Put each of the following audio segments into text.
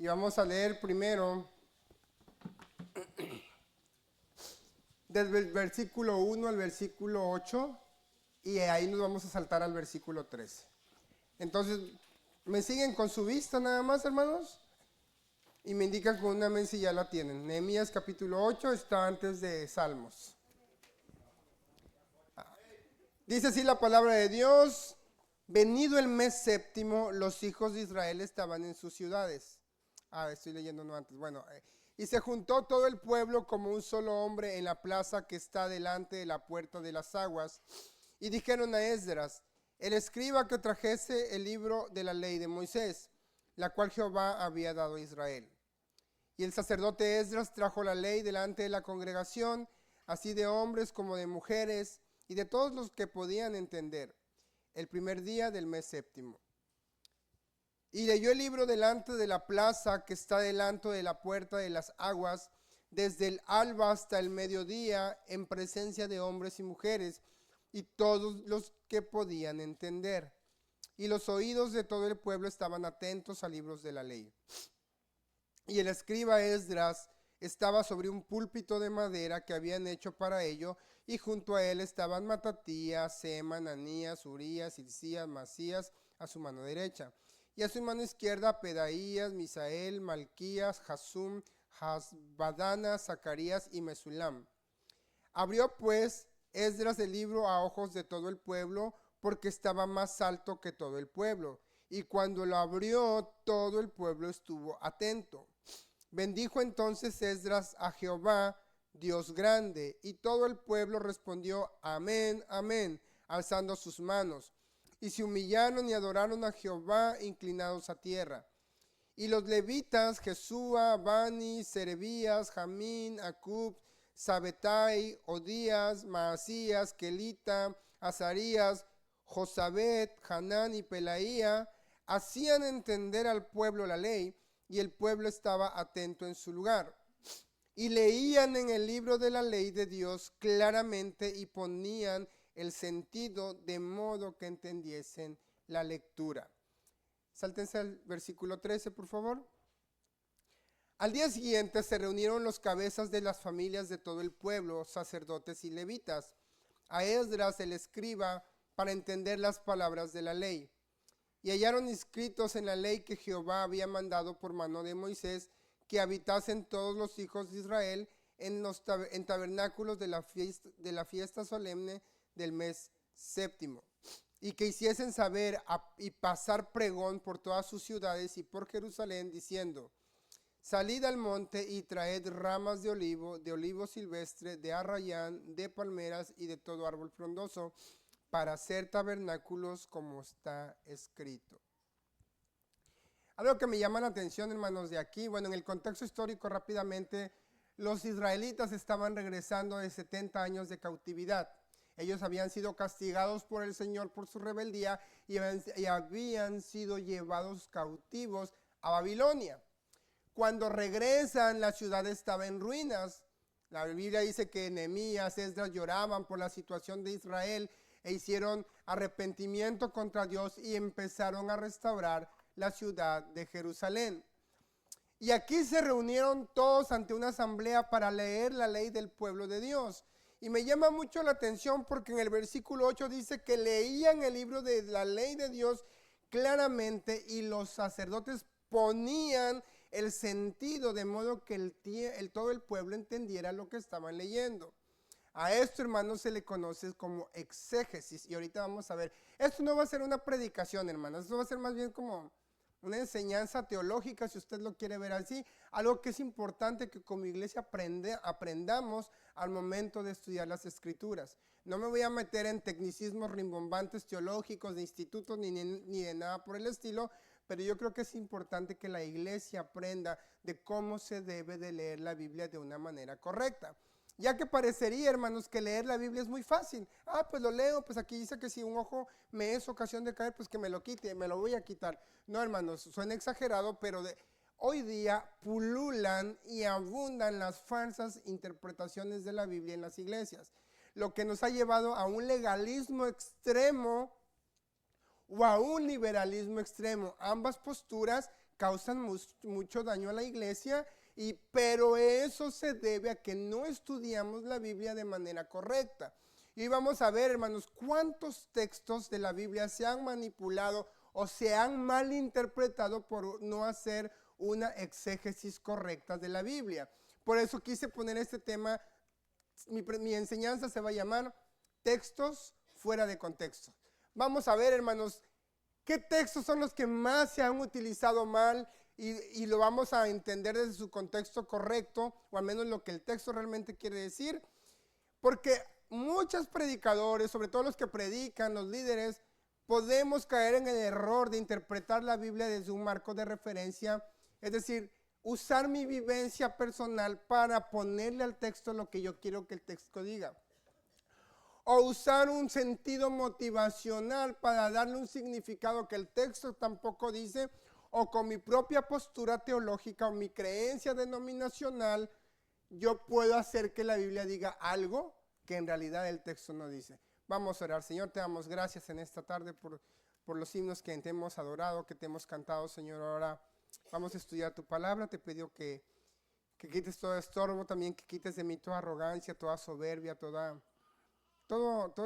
Y vamos a leer primero desde el versículo 1 al versículo 8 y ahí nos vamos a saltar al versículo 13. Entonces, ¿me siguen con su vista nada más, hermanos? Y me indican con una amén si ya la tienen. Nehemías capítulo 8 está antes de Salmos. Dice así la palabra de Dios: venido el mes séptimo, los hijos de Israel estaban en sus ciudades. Estoy leyendo no antes. Bueno, y se juntó todo el pueblo como un solo hombre en la plaza que está delante de la puerta de las aguas. Y dijeron a Esdras, el escriba, que trajese el libro de la ley de Moisés, la cual Jehová había dado a Israel. Y el sacerdote Esdras trajo la ley delante de la congregación, así de hombres como de mujeres, y de todos los que podían entender, el primer día del mes séptimo. Y leyó el libro delante de la plaza que está delante de la puerta de las aguas, desde el alba hasta el mediodía, en presencia de hombres y mujeres, y todos los que podían entender. Y los oídos de todo el pueblo estaban atentos a libros de la ley. Y el escriba Esdras estaba sobre un púlpito de madera que habían hecho para ello, y junto a él estaban Matatías, Seman, Anías, Urías, Hilcías, Masías a su mano derecha, y a su mano izquierda Pedaías, Misael, Malquías, Jasum, Hasbadana, Zacarías y Mesulam. Abrió pues Esdras el libro a ojos de todo el pueblo, porque estaba más alto que todo el pueblo, y cuando lo abrió todo el pueblo estuvo atento. Bendijo entonces Esdras a Jehová, Dios grande, y todo el pueblo respondió amén, amén, alzando sus manos. Y se humillaron y adoraron a Jehová, inclinados a tierra. Y los levitas, Jesúa, Bani, Serebías, Jamín, Acub, Sabetai, Odías, Maasías, Kelita, Azarías, Josabet, Hanán y Pelaía, hacían entender al pueblo la ley, y el pueblo estaba atento en su lugar. Y leían en el libro de la ley de Dios claramente y ponían el sentido de modo que entendiesen la lectura. Sáltense al versículo 13, por favor. Al día siguiente se reunieron los cabezas de las familias de todo el pueblo, sacerdotes y levitas, a Esdras el escriba, para entender las palabras de la ley. Y hallaron inscritos en la ley que Jehová había mandado por mano de Moisés, que habitasen todos los hijos de Israel en tabernáculos de la fiesta solemne del mes séptimo, y que hiciesen saber y pasar pregón por todas sus ciudades y por Jerusalén, diciendo, salid al monte y traed ramas de olivo silvestre, de arrayán, de palmeras y de todo árbol frondoso, para hacer tabernáculos como está escrito. Algo que me llama la atención, hermanos, de aquí, bueno, en el contexto histórico rápidamente, los israelitas estaban regresando de 70 años de cautividad. Ellos habían sido castigados por el Señor por su rebeldía y habían sido llevados cautivos a Babilonia. Cuando regresan, la ciudad estaba en ruinas. La Biblia dice que Nehemías, Esdras lloraban por la situación de Israel e hicieron arrepentimiento contra Dios y empezaron a restaurar la ciudad de Jerusalén. Y aquí se reunieron todos ante una asamblea para leer la ley del pueblo de Dios. Y me llama mucho la atención porque en el versículo 8 dice que leían el libro de la ley de Dios claramente y los sacerdotes ponían el sentido de modo que todo el pueblo entendiera lo que estaban leyendo. A esto, hermanos, se le conoce como exégesis. Y ahorita vamos a ver, esto no va a ser una predicación, hermanos, esto va a ser más bien como una enseñanza teológica, si usted lo quiere ver así, algo que es importante que como iglesia aprendamos al momento de estudiar las escrituras. No me voy a meter en tecnicismos rimbombantes teológicos de institutos ni de nada por el estilo, pero yo creo que es importante que la iglesia aprenda de cómo se debe de leer la Biblia de una manera correcta. Ya que parecería, hermanos, que leer la Biblia es muy fácil. Pues lo leo, pues aquí dice que si un ojo me es ocasión de caer, pues que me lo quite, me lo voy a quitar. No, hermanos, suena exagerado, pero hoy día pululan y abundan las falsas interpretaciones de la Biblia en las iglesias. Lo que nos ha llevado a un legalismo extremo o a un liberalismo extremo. Ambas posturas causan mucho daño a la iglesia, pero eso se debe a que no estudiamos la Biblia de manera correcta. Y vamos a ver, hermanos, cuántos textos de la Biblia se han manipulado o se han malinterpretado por no hacer una exégesis correcta de la Biblia. Por eso quise poner este tema. Mi enseñanza se va a llamar textos fuera de contexto. Vamos a ver, hermanos, qué textos son los que más se han utilizado mal y lo vamos a entender desde su contexto correcto, o al menos lo que el texto realmente quiere decir. Porque muchos predicadores, sobre todo los que predican, los líderes, podemos caer en el error de interpretar la Biblia desde un marco de referencia, es decir, usar mi vivencia personal para ponerle al texto lo que yo quiero que el texto diga. O usar un sentido motivacional para darle un significado que el texto tampoco dice, o con mi propia postura teológica o mi creencia denominacional, yo puedo hacer que la Biblia diga algo que en realidad el texto no dice. Vamos a orar. Señor, te damos gracias en esta tarde por los himnos que te hemos adorado, que te hemos cantado, Señor. Ahora vamos a estudiar tu palabra. Te pido que quites todo estorbo, también que quites de mí toda arrogancia, toda soberbia, todo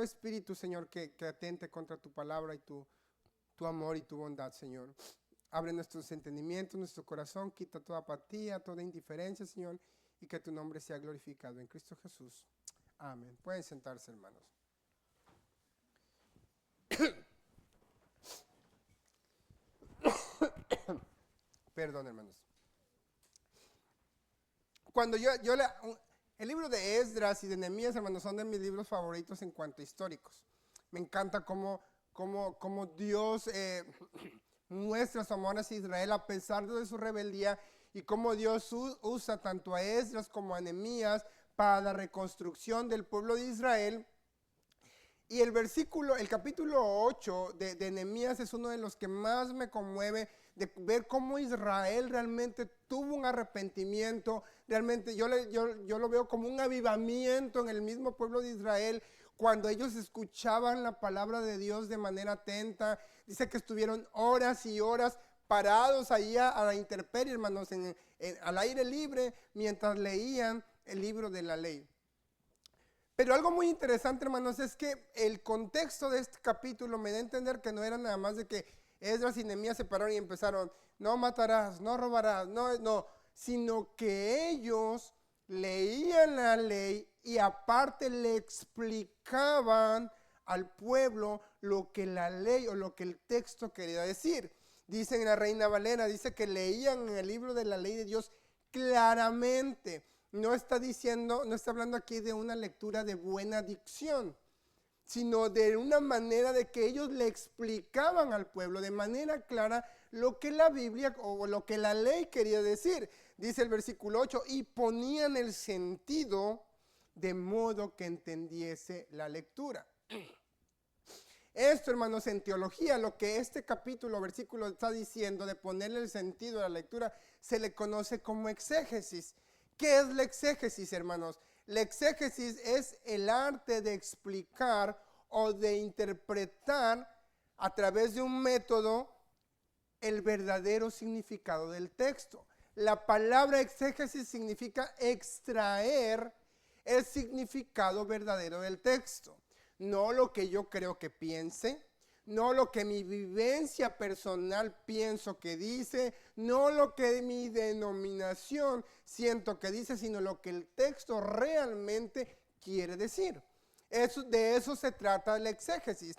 espíritu, Señor, que atente contra tu palabra y tu amor y tu bondad, Señor. Abre nuestros entendimientos, nuestro corazón, quita toda apatía, toda indiferencia, Señor, y que tu nombre sea glorificado en Cristo Jesús. Amén. Pueden sentarse, hermanos. Perdón, hermanos. Cuando el libro de Esdras y de Nehemías, hermanos, son de mis libros favoritos en cuanto a históricos. Me encanta cómo Dios muestra su amor hacia Israel a pesar de su rebeldía, y cómo Dios usa tanto a Esdras como a Nehemías para la reconstrucción del pueblo de Israel. Y el capítulo 8 de Nehemías es uno de los que más me conmueve, de ver cómo Israel realmente tuvo un arrepentimiento. Realmente yo lo veo como un avivamiento en el mismo pueblo de Israel, cuando ellos escuchaban la palabra de Dios de manera atenta. Dice que estuvieron horas y horas parados ahí a la intemperie, hermanos, al aire libre, mientras leían el libro de la ley. Pero algo muy interesante, hermanos, es que el contexto de este capítulo me da a entender que no era nada más de que Esdras y Nehemías se pararon y empezaron, no matarás, no robarás, no, sino que ellos leían la ley y aparte le explicaban al pueblo lo que la ley o lo que el texto quería decir. Dice en la Reina Valera, dice que leían en el libro de la ley de Dios claramente. No está hablando aquí de una lectura de buena dicción, sino de una manera de que ellos le explicaban al pueblo de manera clara lo que la Biblia o lo que la ley quería decir. Dice el versículo 8, y ponían el sentido de modo que entendiese la lectura. Esto, hermanos, en teología, lo que este capítulo, versículo está diciendo de ponerle el sentido a la lectura, se le conoce como exégesis. ¿Qué es la exégesis, hermanos? La exégesis es el arte de explicar o de interpretar a través de un método el verdadero significado del texto. La palabra exégesis significa extraer el significado verdadero del texto. No lo que yo creo que piense, no lo que mi vivencia personal pienso que dice, no lo que mi denominación siento que dice, sino lo que el texto realmente quiere decir. De eso se trata la exégesis.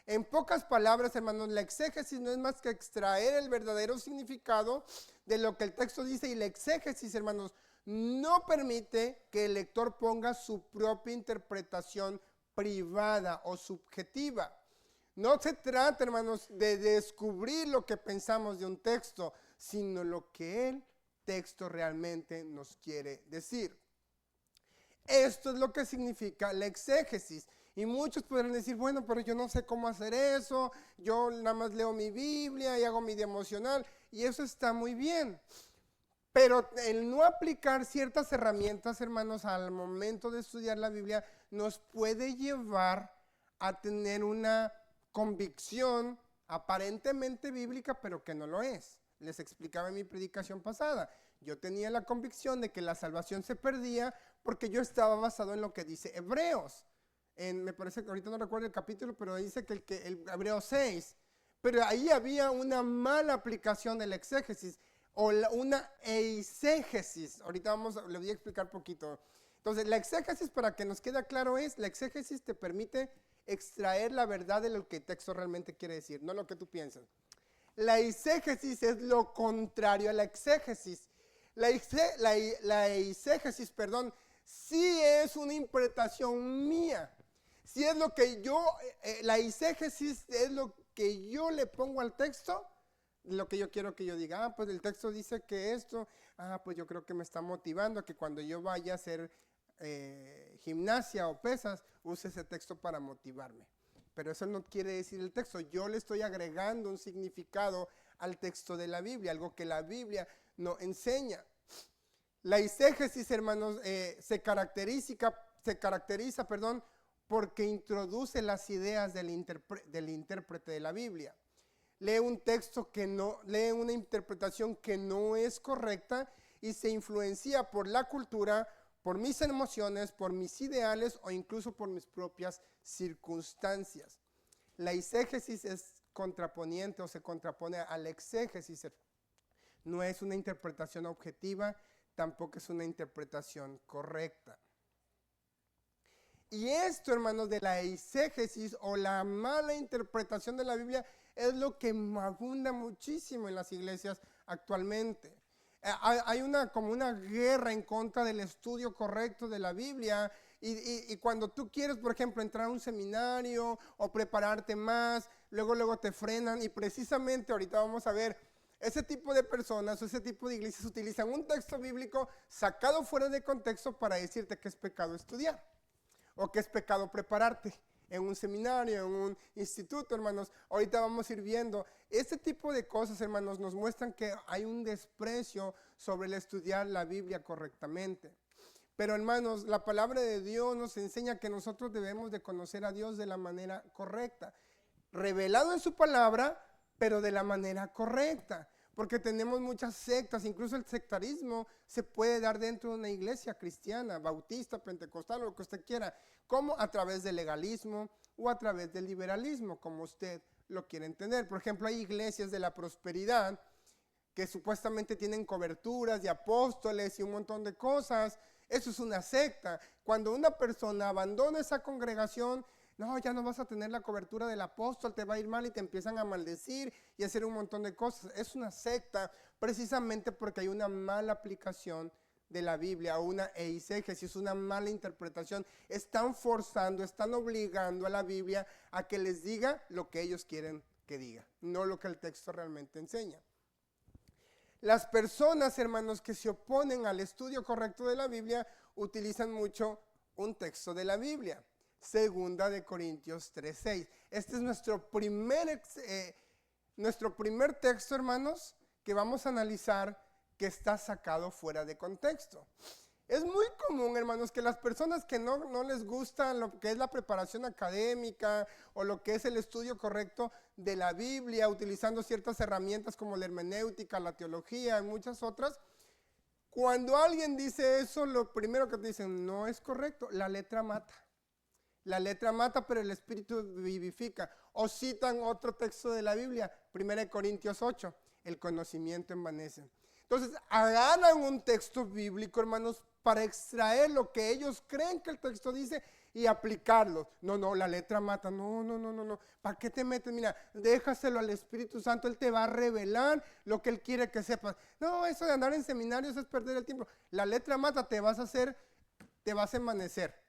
En pocas palabras, hermanos, la exégesis no es más que extraer el verdadero significado de lo que el texto dice, y la exégesis, hermanos, no permite que el lector ponga su propia interpretación privada o subjetiva. No se trata, hermanos, de descubrir lo que pensamos de un texto, sino lo que el texto realmente nos quiere decir. Esto es lo que significa la exégesis. Y muchos podrán decir, bueno, pero yo no sé cómo hacer eso, yo nada más leo mi Biblia y hago mi devocional, y eso está muy bien. Pero el no aplicar ciertas herramientas, hermanos, al momento de estudiar la Biblia, nos puede llevar a tener una convicción aparentemente bíblica, pero que no lo es. les explicaba en mi predicación pasada. Yo tenía la convicción de que la salvación se perdía porque yo estaba basado en lo que dice Hebreos. Me parece que ahorita no recuerdo el capítulo, pero dice que el Hebreos 6. Pero ahí había una mala aplicación del exégesis o una eisegesis. Ahorita le voy a explicar poquito. Entonces, la exégesis, para que nos quede claro, la exégesis te permite extraer la verdad de lo que el texto realmente quiere decir, no lo que tú piensas. La eisegesis es lo contrario a la exégesis. La eisegesis, sí es una interpretación mía. Si es lo que la eisegesis es lo que yo le pongo al texto, lo que yo quiero que yo diga. Pues el texto dice que esto, pues yo creo que me está motivando a que cuando yo vaya a hacer gimnasia o pesas, use ese texto para motivarme. Pero eso no quiere decir el texto. Yo le estoy agregando un significado al texto de la Biblia, algo que la Biblia no enseña. La eisegesis, hermanos, se caracteriza, porque introduce las ideas del intérprete de la Biblia. Lee un texto lee una interpretación que no es correcta y se influencia por la cultura, por mis emociones, por mis ideales o incluso por mis propias circunstancias. La eisegesis es contraponiente o se contrapone a la exégesis. No es una interpretación objetiva, tampoco es una interpretación correcta. Y esto, hermanos, de la eisegesis o la mala interpretación de la Biblia es lo que abunda muchísimo en las iglesias actualmente. Hay como una guerra en contra del estudio correcto de la Biblia y cuando tú quieres, por ejemplo, entrar a un seminario o prepararte más, luego te frenan y precisamente ahorita vamos a ver, ese tipo de personas o ese tipo de iglesias utilizan un texto bíblico sacado fuera de contexto para decirte que es pecado estudiar o que es pecado prepararte en un seminario, en un instituto, hermanos. Ahorita vamos a ir viendo. Este tipo de cosas, hermanos, nos muestran que hay un desprecio sobre el estudiar la Biblia correctamente. Pero, hermanos, la palabra de Dios nos enseña que nosotros debemos de conocer a Dios de la manera correcta. Revelado en su palabra, pero de la manera correcta. Porque tenemos muchas sectas, incluso el sectarismo se puede dar dentro de una iglesia cristiana, bautista, pentecostal, o lo que usted quiera, como a través del legalismo o a través del liberalismo, como usted lo quiere entender. Por ejemplo, hay iglesias de la prosperidad que supuestamente tienen coberturas de apóstoles y un montón de cosas. Eso es una secta. Cuando una persona abandona esa congregación, no, ya no vas a tener la cobertura del apóstol, te va a ir mal y te empiezan a maldecir y a hacer un montón de cosas. Es una secta precisamente porque hay una mala aplicación de la Biblia, o una eisegesis, una mala interpretación. Están forzando, están obligando a la Biblia a que les diga lo que ellos quieren que diga, no lo que el texto realmente enseña. Las personas, hermanos, que se oponen al estudio correcto de la Biblia utilizan mucho un texto de la Biblia. Segunda de Corintios 3:6. Este es nuestro primer texto, hermanos, que vamos a analizar, que está sacado fuera de contexto. Es muy común, hermanos, que las personas que no les gusta lo que es la preparación académica o lo que es el estudio correcto de la Biblia, utilizando ciertas herramientas como la hermenéutica, la teología y muchas otras, cuando alguien dice eso, lo primero que te dicen, no es correcto, la letra mata. La letra mata, pero el espíritu vivifica. O citan otro texto de la Biblia, 1 Corintios 8, el conocimiento envanece. Entonces, agarran un texto bíblico, hermanos, para extraer lo que ellos creen que el texto dice y aplicarlo. No, la letra mata. No. ¿Para qué te metes? Mira, déjaselo al Espíritu Santo, Él te va a revelar lo que Él quiere que sepas. No, eso de andar en seminarios es perder el tiempo. La letra mata, te vas a envanecer.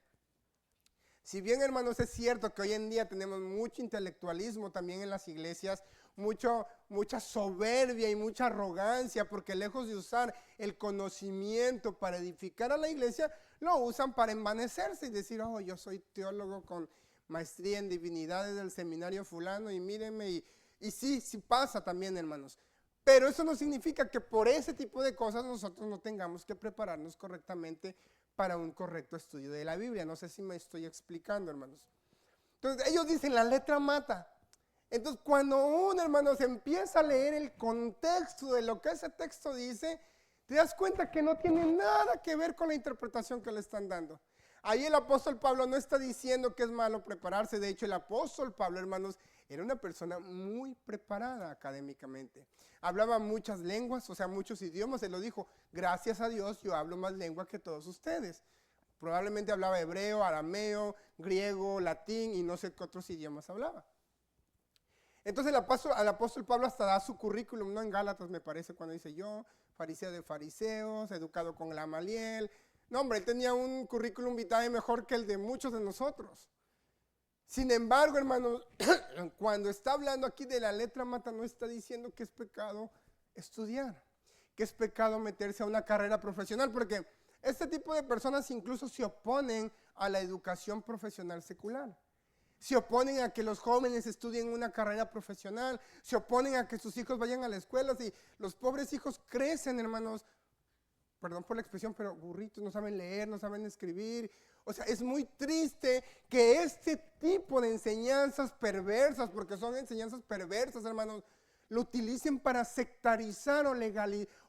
Si bien, hermanos, es cierto que hoy en día tenemos mucho intelectualismo también en las iglesias, mucha soberbia y mucha arrogancia, porque lejos de usar el conocimiento para edificar a la iglesia, lo usan para envanecerse y decir, yo soy teólogo con maestría en divinidades del seminario fulano y mírenme, y sí pasa también, hermanos. Pero eso no significa que por ese tipo de cosas nosotros no tengamos que prepararnos correctamente para un correcto estudio de la Biblia. No sé si me estoy explicando, hermanos. Entonces, ellos dicen, la letra mata. Entonces, cuando uno, hermanos, empieza a leer el contexto de lo que ese texto dice, te das cuenta que no tiene nada que ver con la interpretación que le están dando. Ahí el apóstol Pablo no está diciendo que es malo prepararse. De hecho, el apóstol Pablo, hermanos, era una persona muy preparada académicamente. Hablaba muchas lenguas, o sea, muchos idiomas. Él lo dijo, gracias a Dios yo hablo más lengua que todos ustedes. Probablemente hablaba hebreo, arameo, griego, latín y no sé qué otros idiomas hablaba. Entonces al apóstol Pablo hasta da su currículum, ¿no? En Gálatas me parece, cuando dice yo, fariseo de fariseos, educado con Gamaliel. No, hombre, él tenía un currículum vitae mejor que el de muchos de nosotros. Sin embargo, hermanos, cuando está hablando aquí de la letra mata, no está diciendo que es pecado estudiar, que es pecado meterse a una carrera profesional, porque este tipo de personas incluso se oponen a la educación profesional secular. Se oponen a que los jóvenes estudien una carrera profesional, se oponen a que sus hijos vayan a la escuela. Si los pobres hijos crecen, hermanos, perdón por la expresión, pero burritos, no saben leer, no saben escribir. O sea, es muy triste que este tipo de enseñanzas perversas, porque son enseñanzas perversas, hermanos, lo utilicen para sectarizar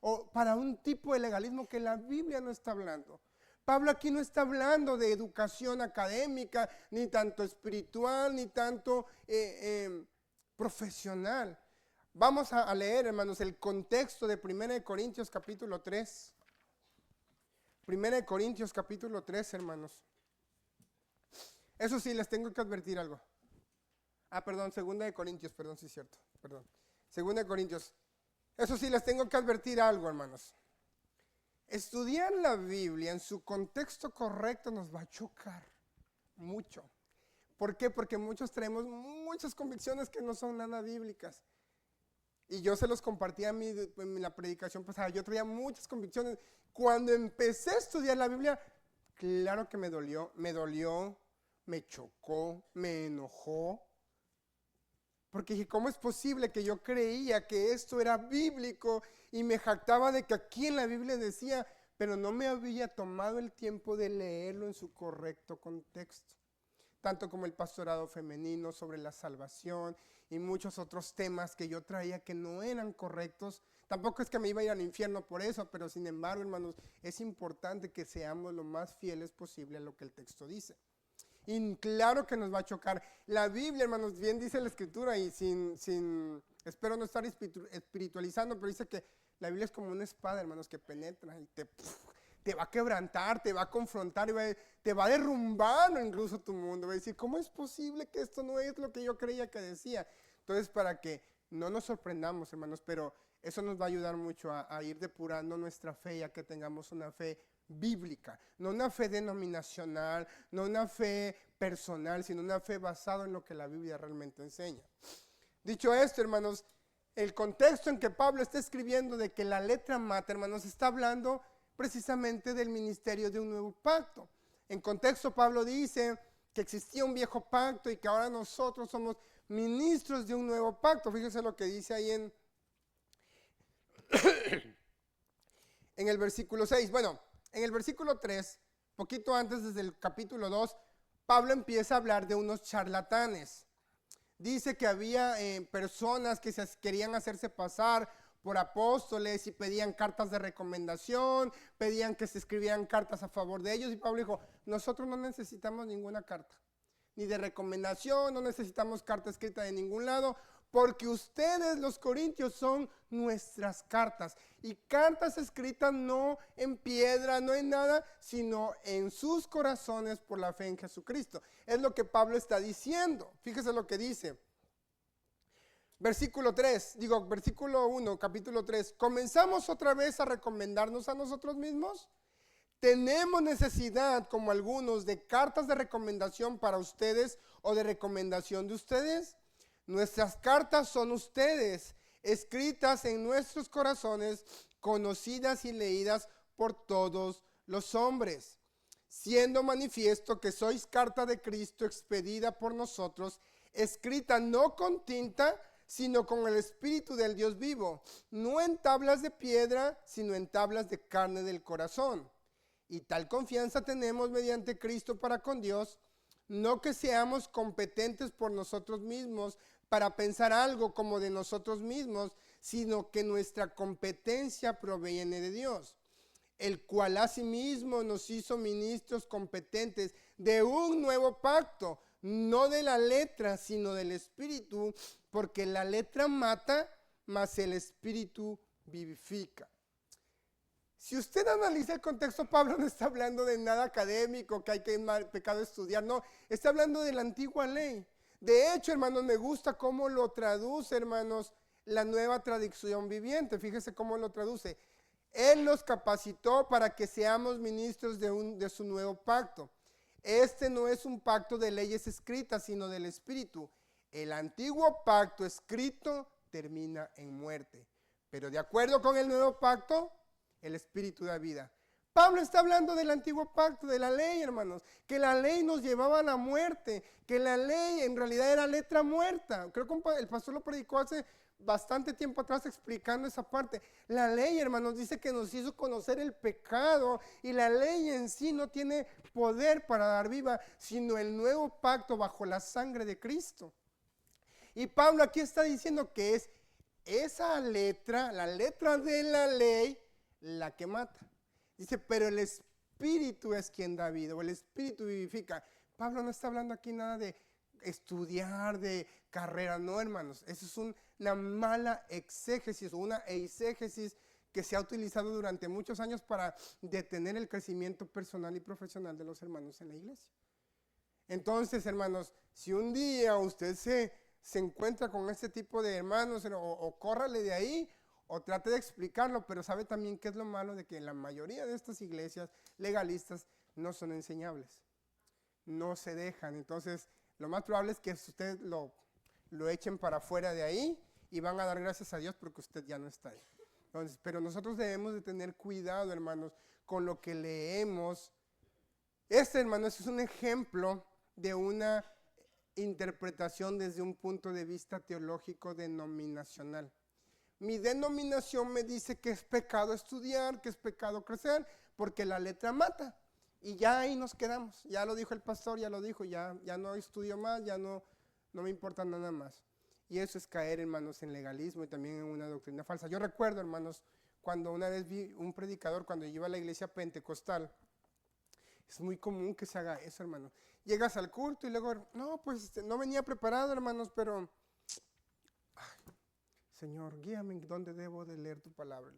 o para un tipo de legalismo que la Biblia no está hablando. Pablo aquí no está hablando de educación académica, ni tanto espiritual, ni tanto profesional. Vamos a leer, hermanos, el contexto de 1 Corintios capítulo 3. 1 Corintios capítulo 3, hermanos. Eso sí, les tengo que advertir algo. Perdón, 2 Corintios, perdón, sí es cierto, perdón. 2 Corintios. Eso sí, les tengo que advertir algo, hermanos. Estudiar la Biblia en su contexto correcto nos va a chocar mucho. ¿Por qué? Porque muchos traemos muchas convicciones que no son nada bíblicas. Y yo se los compartí a mí en la predicación pasada. Yo traía muchas convicciones. Cuando empecé a estudiar la Biblia, claro que me dolió, me chocó, me enojó. Porque dije, ¿cómo es posible que yo creía que esto era bíblico y me jactaba de que aquí en la Biblia decía, pero no me había tomado el tiempo de leerlo en su correcto contexto? Tanto como el pastorado femenino, sobre la salvación y muchos otros temas que yo traía que no eran correctos. Tampoco es que me iba a ir al infierno por eso, pero sin embargo, hermanos, es importante que seamos lo más fieles posible a lo que el texto dice. Y claro que nos va a chocar. La Biblia, hermanos, bien dice la Escritura, y espero no estar espiritualizando, pero dice que la Biblia es como una espada, hermanos, que penetra y te va a quebrantar, te va a confrontar, te va a derrumbar incluso tu mundo. Va a decir, ¿cómo es posible que esto no es lo que yo creía que decía? Entonces, para que no nos sorprendamos, hermanos, pero eso nos va a ayudar mucho a ir depurando nuestra fe, ya que tengamos una fe bíblica, no una fe denominacional, no una fe personal, sino una fe basada en lo que la Biblia realmente enseña. Dicho esto, hermanos, el contexto en que Pablo está escribiendo de que la letra mata, hermanos, está hablando precisamente del ministerio de un nuevo pacto. En contexto, Pablo dice que existía un viejo pacto y que ahora nosotros somos ministros de un nuevo pacto. Fíjense lo que dice ahí en el versículo 6. Bueno, en el versículo 3, poquito antes, desde el capítulo 2, Pablo empieza a hablar de unos charlatanes. Dice que había personas que querían hacerse pasar por apóstoles y pedían cartas de recomendación, pedían que se escribieran cartas a favor de ellos. Y Pablo dijo, nosotros no necesitamos ninguna carta, ni de recomendación, no necesitamos carta escrita de ningún lado, porque ustedes, los corintios, son nuestras cartas. Y cartas escritas no en piedra, no en nada, sino en sus corazones por la fe en Jesucristo. Es lo que Pablo está diciendo. Fíjese lo que dice. Versículo 1, capítulo 3. ¿Comenzamos otra vez a recomendarnos a nosotros mismos? ¿Tenemos necesidad, como algunos, de cartas de recomendación para ustedes o de recomendación de ustedes? Nuestras cartas son ustedes, escritas en nuestros corazones, conocidas y leídas por todos los hombres, siendo manifiesto que sois carta de Cristo expedida por nosotros, escrita no con tinta, sino con el Espíritu del Dios vivo, no en tablas de piedra, sino en tablas de carne del corazón. Y tal confianza tenemos mediante Cristo para con Dios, no que seamos competentes por nosotros mismos para pensar algo como de nosotros mismos, sino que nuestra competencia proviene de Dios, el cual asimismo nos hizo ministros competentes de un nuevo pacto, no de la letra, sino del Espíritu, porque la letra mata, mas el Espíritu vivifica. Si usted analiza el contexto, Pablo no está hablando de nada académico, que hay que en pecado estudiar, no, está hablando de la antigua ley. De hecho, hermanos, me gusta cómo lo traduce, hermanos, la nueva traducción viviente. Fíjese cómo lo traduce. Él nos capacitó para que seamos ministros de su nuevo pacto. Este no es un pacto de leyes escritas, sino del Espíritu. El antiguo pacto escrito termina en muerte, pero de acuerdo con el nuevo pacto, el Espíritu da vida. Pablo está hablando del antiguo pacto, de la ley, hermanos, que la ley nos llevaba a la muerte, que la ley en realidad era letra muerta. Creo que el pastor lo predicó hace bastante tiempo atrás explicando esa parte. La ley, hermanos, dice que nos hizo conocer el pecado, y la ley en sí no tiene poder para dar vida, sino el nuevo pacto bajo la sangre de Cristo. Y Pablo aquí está diciendo que es esa letra, la letra de la ley, la que mata. Dice, pero el Espíritu es quien da vida, o el Espíritu vivifica. Pablo no está hablando aquí nada de estudiar, de carrera, no, hermanos. Eso es una mala exégesis, o una eisegesis que se ha utilizado durante muchos años para detener el crecimiento personal y profesional de los hermanos en la iglesia. Entonces, hermanos, si un día usted se encuentra con este tipo de hermanos, o córrale de ahí, o trate de explicarlo, pero sabe también qué es lo malo de que la mayoría de estas iglesias legalistas no son enseñables, no se dejan. Entonces, lo más probable es que usted lo echen para afuera de ahí, y van a dar gracias a Dios porque usted ya no está ahí. Entonces, pero nosotros debemos de tener cuidado, hermanos, con lo que leemos. Hermanos, es un ejemplo de una interpretación desde un punto de vista teológico denominacional. Mi denominación me dice que es pecado estudiar, que es pecado crecer, porque la letra mata. Y ya ahí nos quedamos. Ya lo dijo el pastor, ya lo dijo, ya no estudio más, ya no me importa nada más. Y eso es caer, hermanos, en legalismo y también en una doctrina falsa. Yo recuerdo, hermanos, cuando una vez vi un predicador, cuando yo iba a la iglesia pentecostal, es muy común que se haga eso, hermano. Llegas al culto y luego, no, pues no venía preparado, hermanos, pero Señor, guíame en dónde debo de leer tu palabra.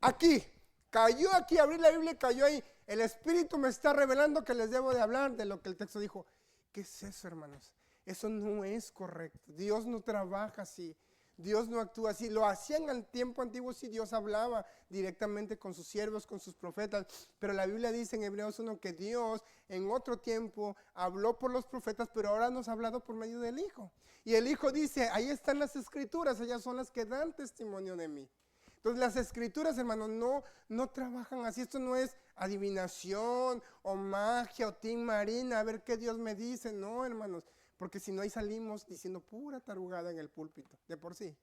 Aquí, cayó aquí, abrí la Biblia y cayó ahí. El Espíritu me está revelando que les debo de hablar de lo que el texto dijo. ¿Qué es eso, hermanos? Eso no es correcto. Dios no trabaja así. Dios no actúa así. Lo hacía en el tiempo antiguo, sí, Dios hablaba directamente con sus siervos, con sus profetas. Pero la Biblia dice en Hebreos 1 que Dios en otro tiempo habló por los profetas, pero ahora nos ha hablado por medio del Hijo. Y el Hijo dice, ahí están las Escrituras, ellas son las que dan testimonio de mí. Entonces las Escrituras, hermanos, no trabajan así. Esto no es adivinación o magia o tin marina, a ver qué Dios me dice. No, hermanos, porque si no ahí salimos diciendo pura tarugada en el púlpito, de por sí.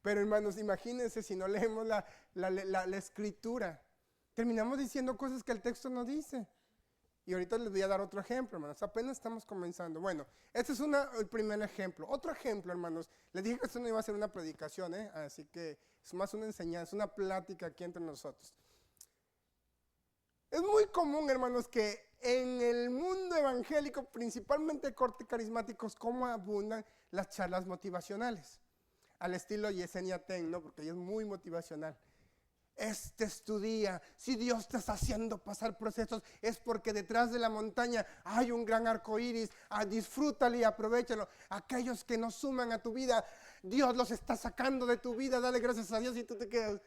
Pero hermanos, imagínense si no leemos la Escritura. Terminamos diciendo cosas que el texto no dice. Y ahorita les voy a dar otro ejemplo, hermanos. Apenas estamos comenzando. Bueno, este es el primer ejemplo. Otro ejemplo, hermanos. Les dije que esto no iba a ser una predicación, así que es más una enseñanza, una plática aquí entre nosotros. Es muy común, hermanos, que en el mundo evangélico, principalmente corte carismáticos, como abundan las charlas motivacionales. Al estilo Yesenia Ten, ¿no? Porque ella es muy motivacional. Este es tu día. Si Dios te está haciendo pasar procesos, es porque detrás de la montaña hay un gran arco iris. Disfrútalo y aprovechalo. Aquellos que no suman a tu vida, Dios los está sacando de tu vida. Dale gracias a Dios y tú te quedas.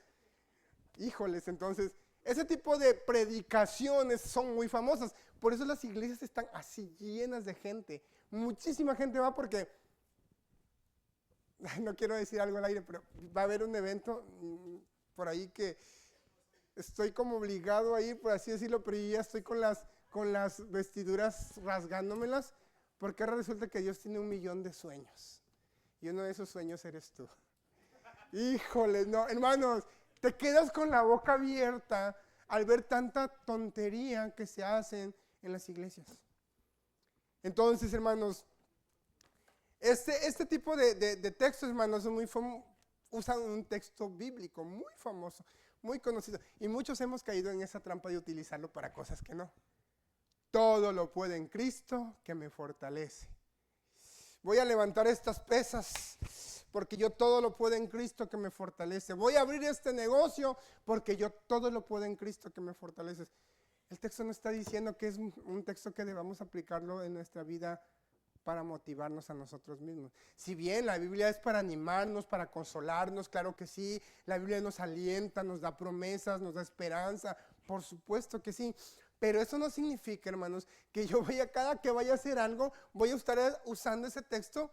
Híjoles, entonces, ese tipo de predicaciones son muy famosas. Por eso las iglesias están así llenas de gente. Muchísima gente va porque, no quiero decir algo al aire, pero va a haber un evento por ahí que estoy como obligado a ir, por así decirlo, pero yo ya estoy con las vestiduras rasgándomelas, porque ahora resulta que Dios tiene 1,000,000 de sueños, y uno de esos sueños eres tú. Híjole, no, hermanos, te quedas con la boca abierta al ver tanta tontería que se hacen en las iglesias. Entonces, hermanos, Este tipo de textos, hermanos, usan un texto bíblico muy famoso, muy conocido. Y muchos hemos caído en esa trampa de utilizarlo para cosas que no. Todo lo puedo en Cristo que me fortalece. Voy a levantar estas pesas porque yo todo lo puedo en Cristo que me fortalece. Voy a abrir este negocio porque yo todo lo puedo en Cristo que me fortalece. El texto no está diciendo que es un texto que debamos aplicarlo en nuestra vida para motivarnos a nosotros mismos. Si bien la Biblia es para animarnos, para consolarnos, claro que sí. La Biblia nos alienta, nos da promesas, nos da esperanza, por supuesto que sí. Pero eso no significa, hermanos, que yo cada que vaya a hacer algo, voy a estar usando ese texto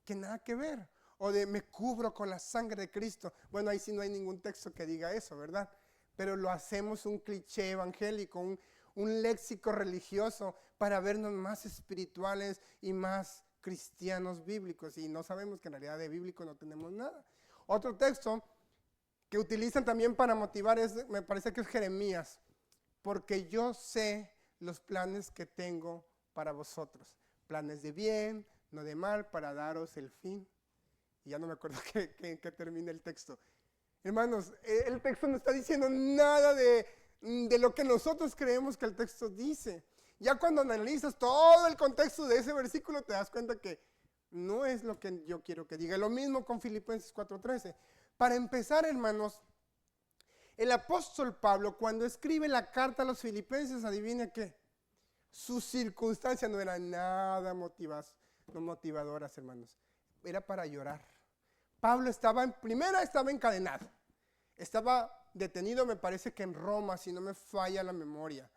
que nada que ver. O de me cubro con la sangre de Cristo. Bueno, ahí sí no hay ningún texto que diga eso, ¿verdad? Pero lo hacemos un cliché evangélico, un léxico religioso para vernos más espirituales y más cristianos bíblicos. Y no sabemos que en realidad de bíblico no tenemos nada. Otro texto que utilizan también para motivar me parece que es Jeremías. Porque yo sé los planes que tengo para vosotros. Planes de bien, no de mal, para daros el fin. Y ya no me acuerdo que termine el texto. Hermanos, el texto no está diciendo nada de lo que nosotros creemos que el texto dice. Ya cuando analizas todo el contexto de ese versículo te das cuenta que no es lo que yo quiero que diga. Lo mismo con Filipenses 4:13. Para empezar, hermanos, el apóstol Pablo, cuando escribe la carta a los filipenses, adivina qué. Sus circunstancias no eran nada motivadoras, hermanos. Era para llorar. Pablo estaba encadenado. Estaba detenido, me parece que en Roma, si no me falla la memoria.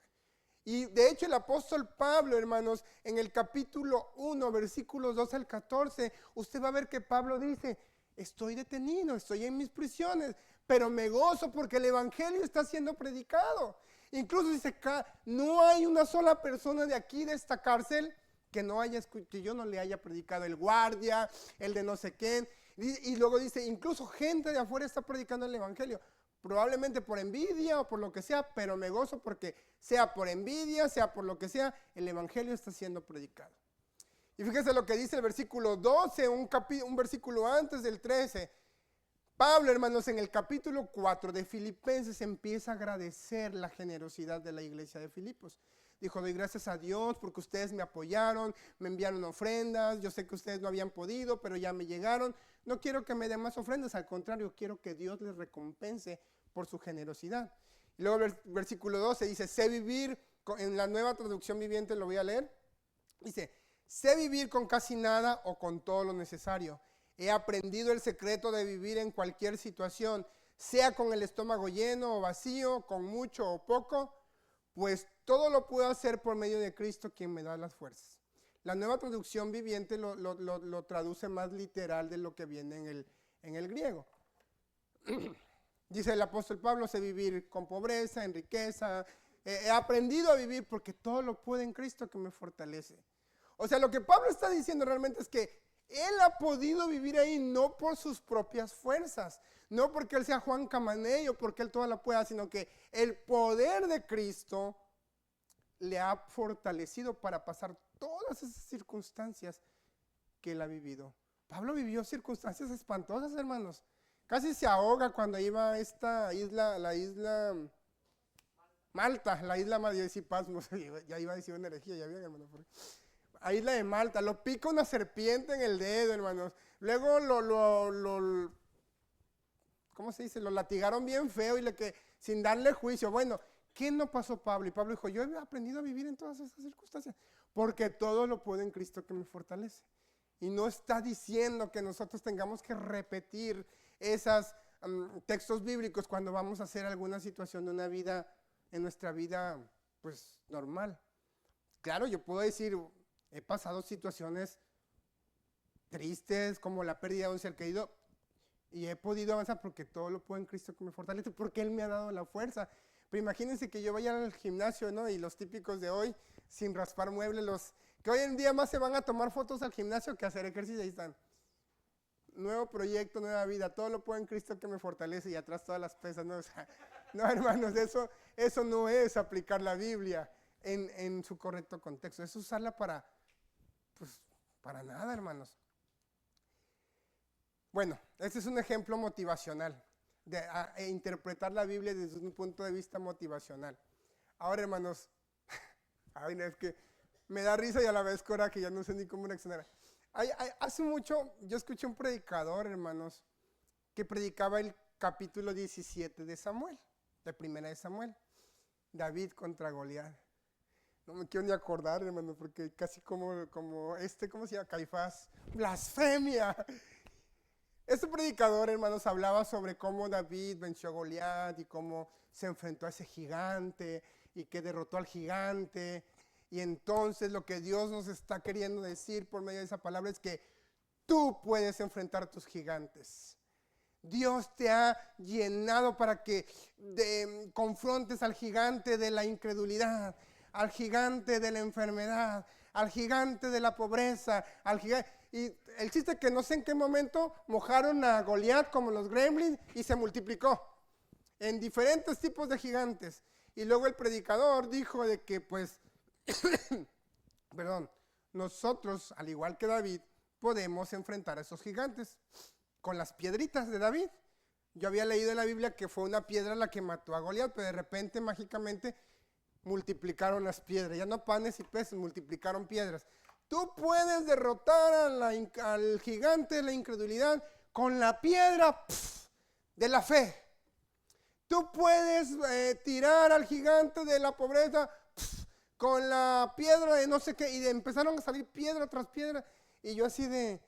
Y de hecho el apóstol Pablo, hermanos, en el capítulo 1, versículos 2 al 14, usted va a ver que Pablo dice, estoy detenido, estoy en mis prisiones, pero me gozo porque el evangelio está siendo predicado. Incluso dice, no hay una sola persona de aquí, de esta cárcel, que yo no le haya predicado. El guardia, el de no sé quién. Y luego dice, incluso gente de afuera está predicando el evangelio. Probablemente por envidia o por lo que sea, pero me gozo porque sea por envidia, sea por lo que sea, el evangelio está siendo predicado. Y fíjese lo que dice el versículo 12, un versículo antes del 13. Pablo, hermanos, en el capítulo 4 de Filipenses empieza a agradecer la generosidad de la iglesia de Filipos. Dijo, doy gracias a Dios porque ustedes me apoyaron, me enviaron ofrendas, yo sé que ustedes no habían podido, pero ya me llegaron. No quiero que me den más ofrendas, al contrario, quiero que Dios les recompense por su generosidad. Y luego el versículo 12 dice, sé vivir, en la Nueva Traducción Viviente lo voy a leer, dice, sé vivir con casi nada o con todo lo necesario. He aprendido el secreto de vivir en cualquier situación, sea con el estómago lleno o vacío, con mucho o poco, pues todo lo puedo hacer por medio de Cristo quien me da las fuerzas. La Nueva Traducción Viviente lo traduce más literal de lo que viene en el griego. Dice el apóstol Pablo, sé vivir con pobreza, en riqueza. He aprendido a vivir porque todo lo puedo en Cristo que me fortalece. O sea, lo que Pablo está diciendo realmente es que él ha podido vivir ahí no por sus propias fuerzas, no porque él sea Juan Camaney o porque él toda la pueda, sino que el poder de Cristo le ha fortalecido para pasar todas esas circunstancias que él ha vivido. Pablo vivió circunstancias espantosas, hermanos. Casi se ahoga cuando iba a esta isla, la isla Malta, la isla Pasmos, ya iba a decir una herejía, ya vieron, hermano. A isla de Malta, lo pica una serpiente en el dedo, hermanos. Luego ¿cómo se dice? Lo latigaron bien feo sin darle juicio. Bueno, ¿qué no pasó Pablo? Y Pablo dijo, yo he aprendido a vivir en todas esas circunstancias, porque todo lo puedo en Cristo que me fortalece. Y no está diciendo que nosotros tengamos que repetir esos textos bíblicos cuando vamos a hacer alguna situación de una vida, en nuestra vida, pues, normal. Claro, yo puedo decir, he pasado situaciones tristes, como la pérdida de un ser querido, y he podido avanzar porque todo lo puedo en Cristo que me fortalece, porque Él me ha dado la fuerza. Pero imagínense que yo vaya al gimnasio, ¿no? Y los típicos de hoy, sin raspar muebles, los que hoy en día más se van a tomar fotos al gimnasio que a hacer ejercicio, ahí están. Nuevo proyecto, nueva vida, todo lo puedo en Cristo que me fortalece, y atrás todas las pesas, ¿no? O sea, no, hermanos, eso no es aplicar la Biblia en su correcto contexto, es usarla para nada, hermanos. Bueno, este es un ejemplo motivacional, de interpretar la Biblia desde un punto de vista motivacional. Ahora, hermanos, ay, no, es que me da risa y a la vez coraje, ya no sé ni cómo reaccionar. Hace mucho yo escuché un predicador, hermanos, que predicaba el capítulo 17 de Samuel, de primera de Samuel, David contra Goliat. No me quiero ni acordar, hermano, porque casi como ¿cómo se llama? Caifás, blasfemia. Este predicador, hermanos, hablaba sobre cómo David venció a Goliat y cómo se enfrentó a ese gigante y que derrotó al gigante. Y entonces lo que Dios nos está queriendo decir por medio de esa palabra es que tú puedes enfrentar tus gigantes. Dios te ha llenado para que confrontes al gigante de la incredulidad, al gigante de la enfermedad, al gigante de la pobreza, al gigante. Y el chiste es que no sé en qué momento mojaron a Goliat como los gremlins y se multiplicó en diferentes tipos de gigantes. Y luego el predicador dijo de que pues, perdón, nosotros, al igual que David, podemos enfrentar a esos gigantes con las piedritas de David. Yo había leído en la Biblia que fue una piedra la que mató a Goliat, pero de repente, mágicamente, multiplicaron las piedras. Ya no panes y peces, multiplicaron piedras. Tú puedes derrotar al gigante de la incredulidad con la piedra de la fe. Tú puedes tirar al gigante de la pobreza con la piedra de no sé qué. Y empezaron a salir piedra tras piedra. Y yo así de...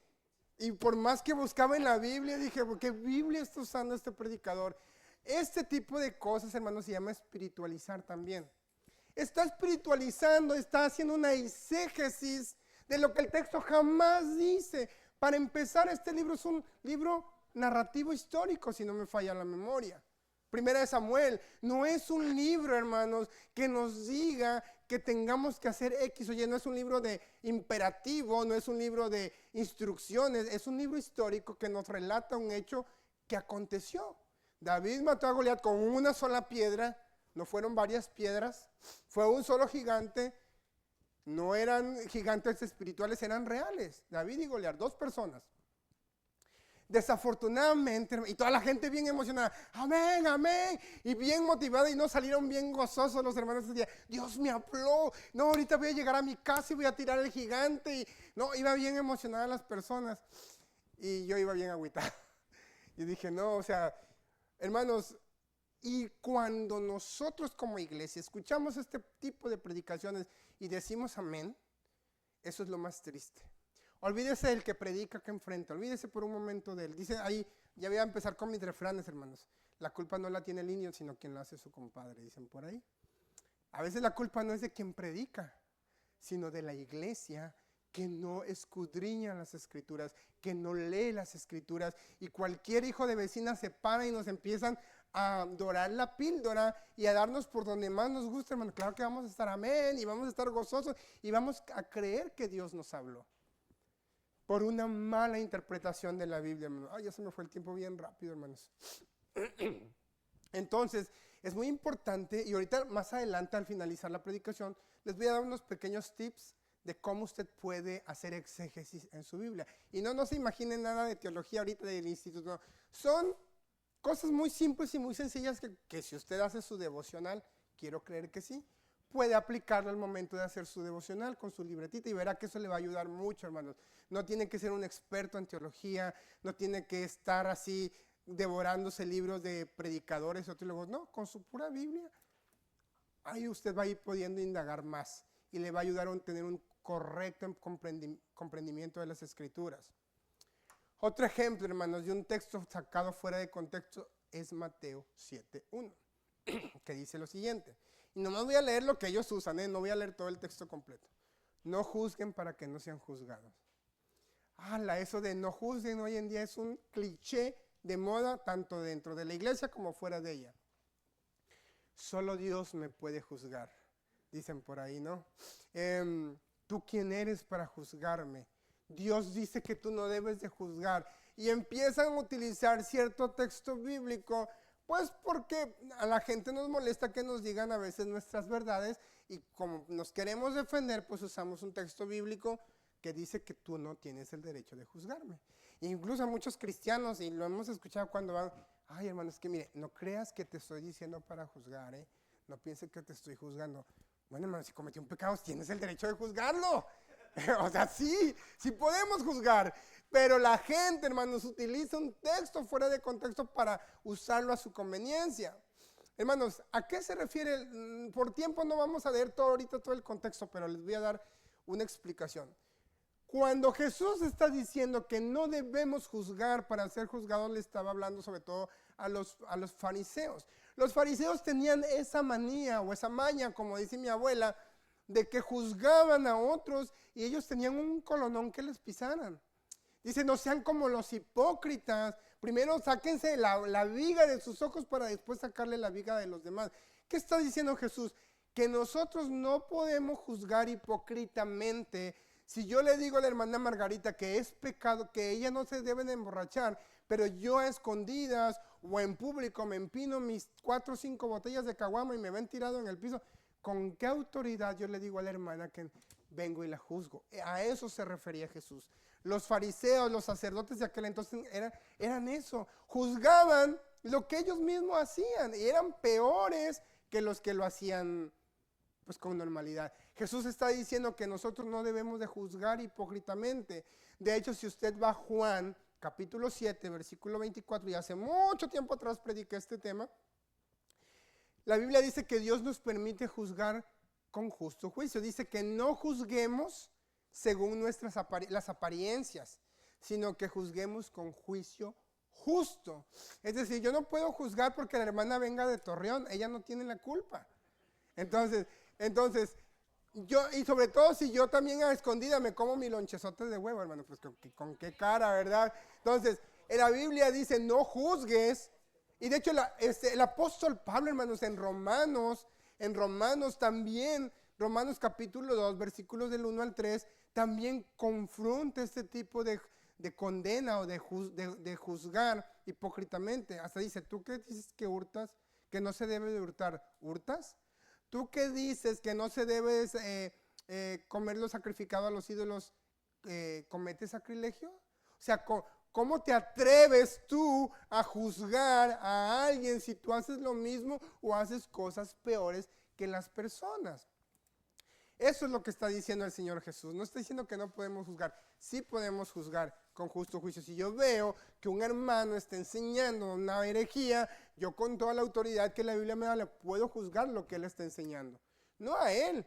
Y por más que buscaba en la Biblia, dije, ¿qué Biblia está usando este predicador? Este tipo de cosas, hermanos, se llama espiritualizar también. Está espiritualizando, está haciendo una exégesis de lo que el texto jamás dice. Para empezar, este libro es un libro narrativo histórico, si no me falla la memoria. Primera de Samuel, no es un libro, hermanos, que nos diga que tengamos que hacer X o Y, no es un libro de imperativo, no es un libro de instrucciones, es un libro histórico que nos relata un hecho que aconteció. David mató a Goliat con una sola piedra, no fueron varias piedras, fue un solo gigante, no eran gigantes espirituales, eran reales. David y Goliat, dos personas. Desafortunadamente, y toda la gente bien emocionada, amén, amén, y bien motivada, y no salieron bien gozosos los hermanos ese día. Dios me habló, no, ahorita voy a llegar a mi casa y voy a tirar al gigante, y no, iba bien emocionada las personas, y yo iba bien agüitado. Y dije, no, o sea, hermanos, y cuando nosotros como iglesia escuchamos este tipo de predicaciones y decimos amén, eso es lo más triste. Olvídese del que predica que enfrenta, olvídese por un momento de él. Dice ahí, ya voy a empezar con mis refranes, hermanos. La culpa no la tiene el indio, sino quien la hace su compadre, dicen por ahí. A veces la culpa no es de quien predica, sino de la iglesia que no escudriña las escrituras, que no lee las escrituras. Y cualquier hijo de vecina se para y nos empiezan a dorar la píldora y a darnos por donde más nos gusta, hermano. Claro que vamos a estar amén y vamos a estar gozosos y vamos a creer que Dios nos habló. Por una mala interpretación de la Biblia, hermano. Ay, ya se me fue el tiempo bien rápido, hermanos. Entonces, es muy importante, y ahorita más adelante al finalizar la predicación, les voy a dar unos pequeños tips de cómo usted puede hacer exégesis en su Biblia. Y no se imaginen nada de teología ahorita del instituto. No. Son cosas muy simples y muy sencillas que si usted hace su devocional, quiero creer que sí, puede aplicarlo al momento de hacer su devocional con su libretita y verá que eso le va a ayudar mucho, hermanos. No tiene que ser un experto en teología, no tiene que estar así devorándose libros de predicadores o teólogos, no, con su pura Biblia, ahí usted va a ir pudiendo indagar más y le va a ayudar a tener un correcto comprendimiento de las escrituras. Otro ejemplo, hermanos, de un texto sacado fuera de contexto es Mateo 7:1, que dice lo siguiente. Y nomás voy a leer lo que ellos usan, no voy a leer todo el texto completo. No juzguen para que no sean juzgados. Eso de no juzguen hoy en día es un cliché de moda, tanto dentro de la iglesia como fuera de ella. Solo Dios me puede juzgar, dicen por ahí, ¿no? ¿Tú quién eres para juzgarme? Dios dice que tú no debes de juzgar. Y empiezan a utilizar cierto texto bíblico, pues porque a la gente nos molesta que nos digan a veces nuestras verdades y como nos queremos defender, pues usamos un texto bíblico que dice que tú no tienes el derecho de juzgarme. incluso a muchos cristianos, y lo hemos escuchado cuando van, ay hermano, es que mire, no creas que te estoy diciendo para juzgar, no pienses que te estoy juzgando. Bueno hermano, si cometió un pecado, tienes el derecho de juzgarlo. O sea, sí podemos juzgar, pero la gente, hermanos, utiliza un texto fuera de contexto para usarlo a su conveniencia. Hermanos, ¿a qué se refiere? Por tiempo no vamos a leer ahorita todo el contexto, pero les voy a dar una explicación. Cuando Jesús está diciendo que no debemos juzgar para ser juzgados, le estaba hablando sobre todo a los fariseos. Los fariseos tenían esa manía o esa maña, como dice mi abuela, de que juzgaban a otros y ellos tenían un colonón que les pisaran. Dice, no sean como los hipócritas, primero sáquense la viga de sus ojos para después sacarle la viga de los demás. ¿Qué está diciendo Jesús? Que nosotros no podemos juzgar hipócritamente. Si yo le digo a la hermana Margarita que es pecado, que ella no se debe de emborrachar, pero yo a escondidas o en público me empino mis 4 o 5 botellas de caguama y me ven tirado en el piso, ¿con qué autoridad yo le digo a la hermana que vengo y la juzgo? A eso se refería Jesús. Los fariseos, los sacerdotes de aquel entonces eran eso, juzgaban lo que ellos mismos hacían y eran peores que los que lo hacían pues con normalidad. Jesús está diciendo que nosotros no debemos de juzgar hipócritamente. De hecho, si usted va a Juan capítulo 7, versículo 24, y hace mucho tiempo atrás prediqué este tema, la Biblia dice que Dios nos permite juzgar con justo juicio. Dice que no juzguemos según las apariencias, sino que juzguemos con juicio justo. Es decir, yo no puedo juzgar porque la hermana venga de Torreón, ella no tiene la culpa. Entonces, yo, y sobre todo si yo también a escondida me como mi lonchezote de huevo, hermano, pues con qué cara, ¿verdad? Entonces, en la Biblia dice, no juzgues. Y de hecho, el apóstol Pablo, hermanos, en Romanos también, Romanos capítulo 2, versículos del 1 al 3, también confronta este tipo de condena o de juzgar hipócritamente. Hasta dice, ¿tú qué dices que hurtas? Que no se debe de hurtar, ¿hurtas? ¿Tú qué dices que no se debe comer lo sacrificado a los ídolos? ¿Cometes sacrilegio? O sea, ¿cómo te atreves tú a juzgar a alguien si tú haces lo mismo o haces cosas peores que las personas? Eso es lo que está diciendo el Señor Jesús. No está diciendo que no podemos juzgar. Sí podemos juzgar con justo juicio. Si yo veo que un hermano está enseñando una herejía, yo con toda la autoridad que la Biblia me da le puedo juzgar lo que él está enseñando. No a él.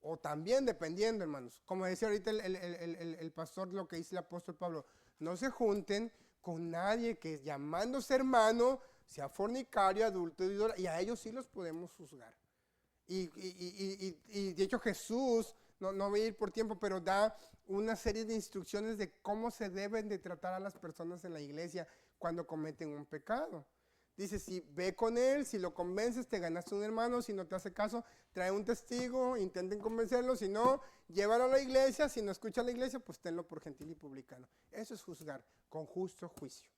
O también dependiendo, hermanos. Como decía ahorita el pastor, lo que dice el apóstol Pablo. No se junten con nadie que llamándose hermano sea fornicario, adulto, y a ellos sí los podemos juzgar. Y de hecho Jesús, no voy a ir por tiempo, pero da una serie de instrucciones de cómo se deben de tratar a las personas en la iglesia cuando cometen un pecado. Dice, si ve con él, si lo convences, te ganaste un hermano, si no te hace caso, trae un testigo, intenten convencerlo, si no, llévalo a la iglesia, si no escucha a la iglesia, pues tenlo por gentil y publicano. Eso es juzgar con justo juicio.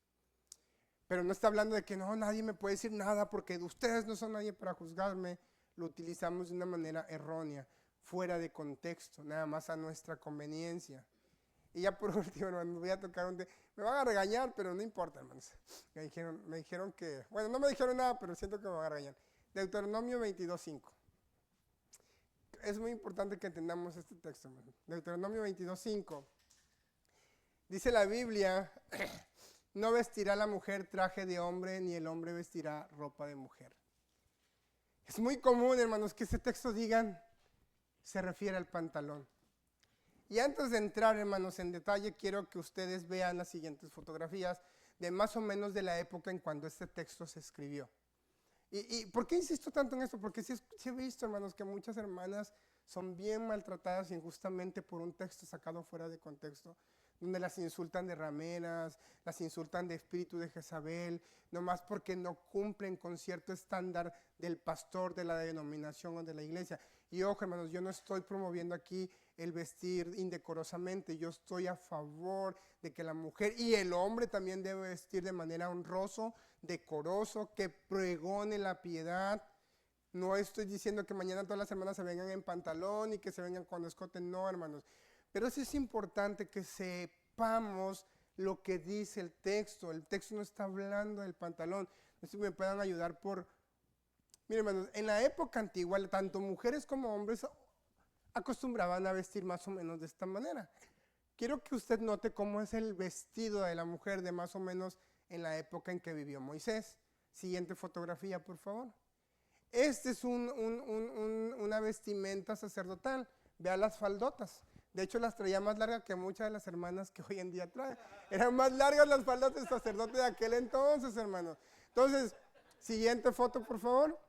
Pero no está hablando de que no, nadie me puede decir nada porque ustedes no son nadie para juzgarme. Lo utilizamos de una manera errónea, fuera de contexto, nada más a nuestra conveniencia. Y ya por último, hermanos, voy a tocar un tema. Me van a regañar, pero no importa, hermanos. Me dijeron que, bueno, no me dijeron nada, pero siento que me van a regañar. Deuteronomio 22:5. Es muy importante que entendamos este texto, hermanos. Deuteronomio 22:5. Dice la Biblia, no vestirá la mujer traje de hombre, ni el hombre vestirá ropa de mujer. Es muy común, hermanos, que ese texto digan, se refiere al pantalón. Y antes de entrar, hermanos, en detalle, quiero que ustedes vean las siguientes fotografías de más o menos de la época en cuando este texto se escribió. ¿Y por qué insisto tanto en esto? Porque sí he visto, hermanos, que muchas hermanas son bien maltratadas injustamente por un texto sacado fuera de contexto, donde las insultan de rameras, las insultan de espíritu de Jezabel, nomás porque no cumplen con cierto estándar del pastor, de la denominación o de la iglesia. Y ojo, hermanos, yo no estoy promoviendo aquí el vestir indecorosamente, yo estoy a favor de que la mujer y el hombre también debe vestir de manera honroso, decoroso, que pregone la piedad. No estoy diciendo que mañana todas las hermanas se vengan en pantalón y que se vengan con escote, no, hermanos. Pero sí es importante que sepamos lo que dice el texto. El texto no está hablando del pantalón. No sé si me puedan ayudar por... Miren, hermanos, en la época antigua, tanto mujeres como hombres acostumbraban a vestir más o menos de esta manera. Quiero que usted note cómo es el vestido de la mujer de más o menos en la época en que vivió Moisés. Siguiente fotografía, por favor. Este es una vestimenta sacerdotal. Vea las faldotas. De hecho, las traía más largas que muchas de las hermanas que hoy en día traen. Eran más largas las faldas del sacerdote de aquel entonces, hermanos. Entonces, siguiente foto, por favor.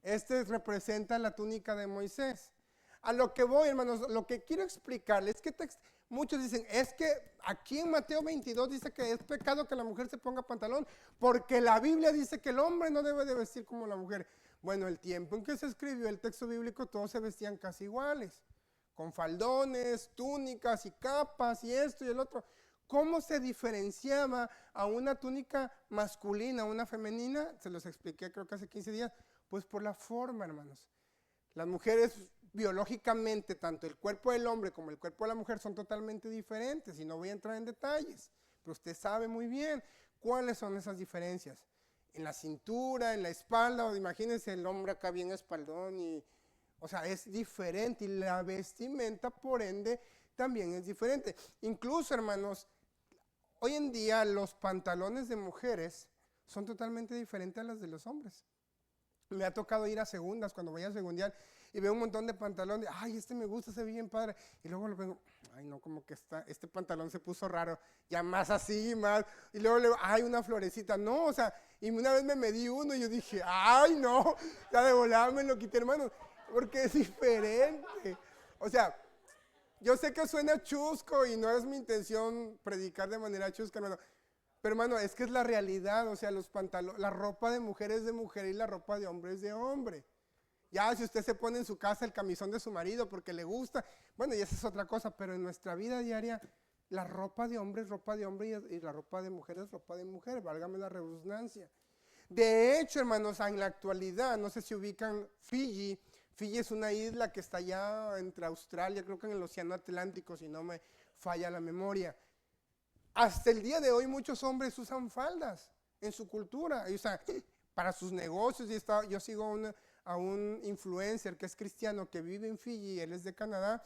Este representa la túnica de Moisés. A lo que voy, hermanos, lo que quiero explicarles es que muchos dicen, es que aquí en Mateo 22 dice que es pecado que la mujer se ponga pantalón, porque la Biblia dice que el hombre no debe de vestir como la mujer. Bueno, el tiempo en que se escribió el texto bíblico, todos se vestían casi iguales, con faldones, túnicas y capas y esto y el otro. ¿Cómo se diferenciaba a una túnica masculina, a una femenina? Se los expliqué creo que hace 15 días. Pues por la forma, hermanos. Las mujeres biológicamente, tanto el cuerpo del hombre como el cuerpo de la mujer son totalmente diferentes y no voy a entrar en detalles, pero usted sabe muy bien cuáles son esas diferencias. En la cintura, en la espalda, o imagínense el hombre acá bien espaldón y, o sea, es diferente y la vestimenta por ende también es diferente. Incluso, hermanos, hoy en día los pantalones de mujeres son totalmente diferentes a los de los hombres. Me ha tocado ir a segundas, cuando voy a segundiar y veo un montón de pantalones, ay, este me gusta, se ve bien padre, y luego lo vengo, ay no, como que este pantalón se puso raro, ya más así, más, y luego, ay, una florecita, no, o sea, y una vez me medí uno y yo dije, ay no, ya de volada me lo quité, hermano, porque es diferente, o sea, yo sé que suena chusco y no es mi intención predicar de manera chusca, hermano. Pero hermano, es que es la realidad, o sea, los pantalones, la ropa de mujer es de mujer y la ropa de hombre es de hombre. Ya si usted se pone en su casa el camisón de su marido porque le gusta, bueno, y esa es otra cosa, pero en nuestra vida diaria, la ropa de hombre es ropa de hombre y la ropa de mujer es ropa de mujer, válgame la redundancia. De hecho, hermanos, en la actualidad, no sé si ubican Fiji. Fiji es una isla que está allá entre Australia, creo que en el Océano Atlántico, si no me falla la memoria. Hasta el día de hoy muchos hombres usan faldas en su cultura, o sea, para sus negocios. Y yo sigo a un influencer que es cristiano que vive en Fiji, él es de Canadá,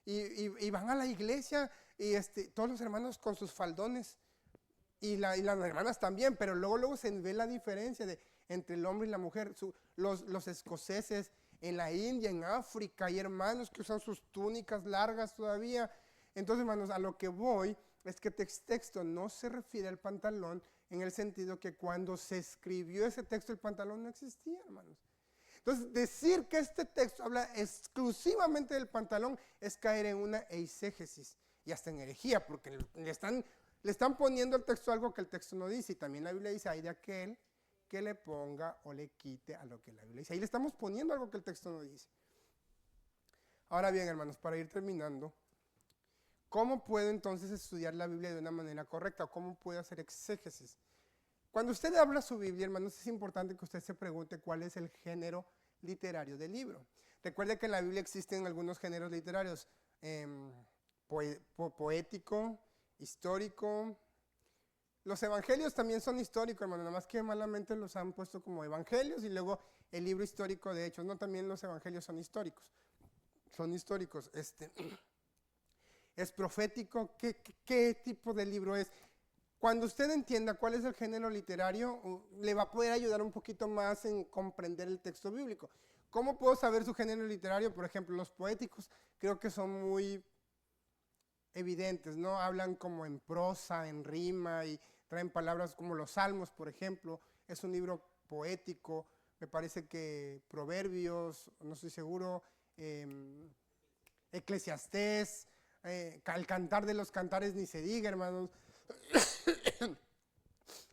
y van a la iglesia y todos los hermanos con sus faldones y las hermanas también, pero luego se ve la diferencia entre el hombre y la mujer. Los escoceses en la India, en África, hay hermanos que usan sus túnicas largas todavía. Entonces, hermanos, a lo que voy es que texto no se refiere al pantalón en el sentido que cuando se escribió ese texto el pantalón no existía, hermanos. Entonces, decir que este texto habla exclusivamente del pantalón es caer en una eisegesis y hasta en herejía, porque le están poniendo al texto algo que el texto no dice, y también la Biblia dice, hay de aquel que le ponga o le quite a lo que la Biblia dice. Ahí le estamos poniendo algo que el texto no dice. Ahora bien, hermanos, para ir terminando, ¿cómo puedo entonces estudiar la Biblia de una manera correcta? ¿Cómo puedo hacer exégesis? Cuando usted habla su Biblia, hermanos, es importante que usted se pregunte cuál es el género literario del libro. Recuerde que en la Biblia existen algunos géneros literarios, poético, histórico. Los evangelios también son históricos, hermano, nada más que malamente los han puesto como evangelios y luego el libro histórico de Hechos. No, también los evangelios son históricos. Son históricos. ¿Es profético? ¿Qué tipo de libro es? Cuando usted entienda cuál es el género literario, le va a poder ayudar un poquito más en comprender el texto bíblico. ¿Cómo puedo saber su género literario? Por ejemplo, los poéticos creo que son muy evidentes, ¿no? Hablan como en prosa, en rima y traen palabras como los Salmos, por ejemplo. Es un libro poético. Me parece que Proverbios, no estoy seguro, Eclesiastés, el Cantar de los Cantares ni se diga, hermanos.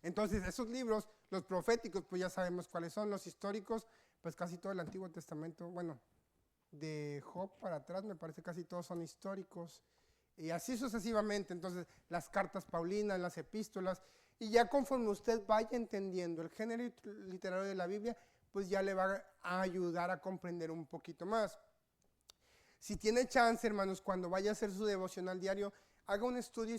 Entonces, esos libros, los proféticos, pues ya sabemos cuáles son. Los históricos, pues casi todo el Antiguo Testamento, bueno, de Job para atrás, me parece casi todos son históricos. Y así sucesivamente. Entonces, las cartas paulinas, las epístolas, y ya conforme usted vaya entendiendo el género literario de la Biblia, pues ya le va a ayudar a comprender un poquito más. Si tiene chance, hermanos, cuando vaya a hacer su devocional diario, haga un estudio,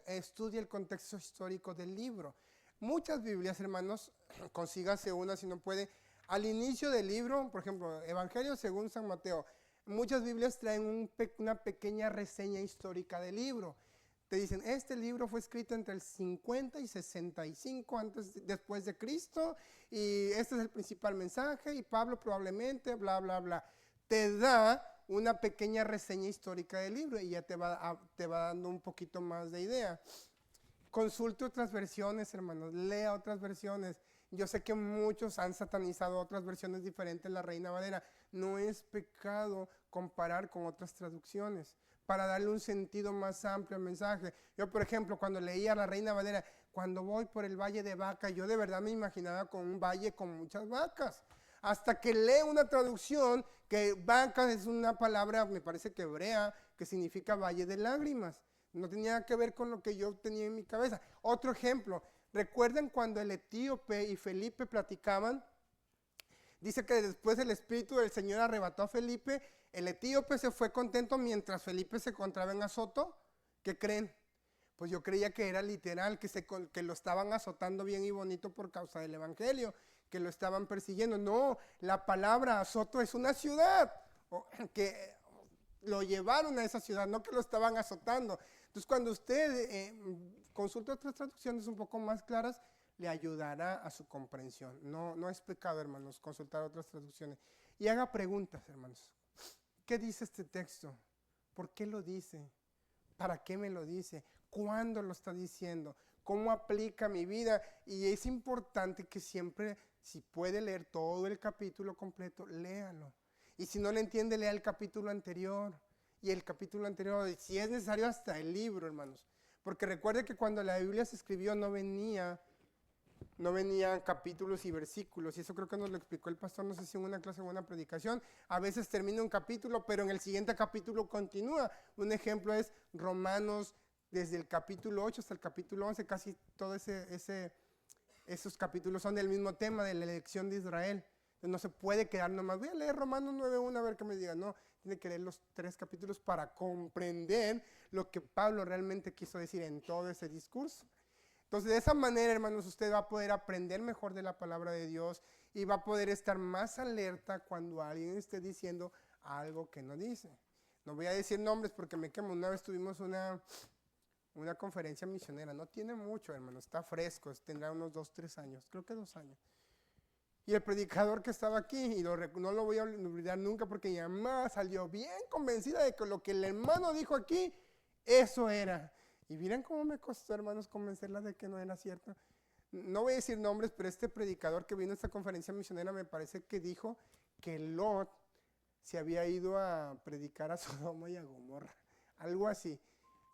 estudie el contexto histórico del libro. Muchas Biblias, hermanos, consígase una si no puede. Al inicio del libro, por ejemplo, Evangelio según San Mateo, muchas Biblias traen una pequeña reseña histórica del libro. Te dicen, este libro fue escrito entre el 50 y 65 después de Cristo, y este es el principal mensaje, y Pablo probablemente, bla, bla, bla. Te da una pequeña reseña histórica del libro y ya te va dando un poquito más de idea. Consulte otras versiones, hermanos, lea otras versiones. Yo sé que muchos han satanizado otras versiones diferentes de la Reina Valera. No es pecado comparar con otras traducciones para darle un sentido más amplio al mensaje. Yo, por ejemplo, cuando leía la Reina Valera, cuando voy por el valle de Baca, yo de verdad me imaginaba con un valle con muchas vacas. Hasta que leo una traducción que vaca es una palabra, me parece que hebrea, que significa valle de lágrimas. No tenía que ver con lo que yo tenía en mi cabeza. Otro ejemplo, ¿recuerdan cuando el etíope y Felipe platicaban? Dice que después el Espíritu del Señor arrebató a Felipe. El etíope se fue contento mientras Felipe se encontraba en Azoto. ¿Qué creen? Pues yo creía que era literal, que lo estaban azotando bien y bonito por causa del Evangelio, que lo estaban persiguiendo. No, la palabra Azoto es una ciudad, que lo llevaron a esa ciudad, no que lo estaban azotando. Entonces, cuando usted consulta otras traducciones un poco más claras, le ayudará a su comprensión. No es pecado, hermanos, consultar otras traducciones. Y haga preguntas, hermanos. ¿Qué dice este texto? ¿Por qué lo dice? ¿Para qué me lo dice? ¿Cuándo lo está diciendo? ¿Cómo aplica a mi vida? Y es importante que siempre, si puede leer todo el capítulo completo, léalo. Y si no le entiende, lea el capítulo anterior. Y el capítulo anterior, si es necesario, hasta el libro, hermanos. Porque recuerde que cuando la Biblia se escribió no venían capítulos y versículos, y eso creo que nos lo explicó el pastor, no sé si en una clase o en una predicación. A veces termina un capítulo, pero en el siguiente capítulo continúa. Un ejemplo es Romanos, desde el capítulo 8 hasta el capítulo 11, casi todos esos capítulos son del mismo tema, de la elección de Israel. Entonces no se puede quedar nomás, voy a leer Romanos 9:1 a ver qué me diga. No, tiene que leer los 3 capítulos para comprender lo que Pablo realmente quiso decir en todo ese discurso. Entonces, de esa manera, hermanos, usted va a poder aprender mejor de la palabra de Dios y va a poder estar más alerta cuando alguien esté diciendo algo que no dice. No voy a decir nombres porque me quemo. Una vez tuvimos una conferencia misionera. No tiene mucho, hermanos, está fresco, tendrá unos 2, 3 años, creo que 2 años. Y el predicador que estaba aquí, y no lo voy a olvidar nunca porque mi mamá salió bien convencida de que lo que el hermano dijo aquí, eso era. Y miren cómo me costó, hermanos, convencerla de que no era cierto. No voy a decir nombres, pero este predicador que vino a esta conferencia misionera me parece que dijo que Lot se había ido a predicar a Sodoma y a Gomorra. Algo así.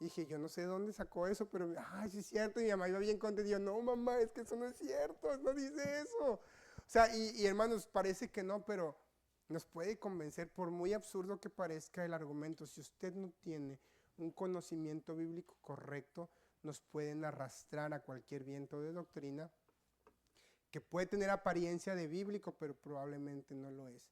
Y dije, yo no sé dónde sacó eso, pero, sí es cierto. Y mi mamá iba bien contenta. Y yo, no, mamá, es que eso no es cierto, no dice eso. O sea, y hermanos, parece que no, pero nos puede convencer, por muy absurdo que parezca el argumento. Si usted no tiene un conocimiento bíblico correcto, nos pueden arrastrar a cualquier viento de doctrina que puede tener apariencia de bíblico, pero probablemente no lo es.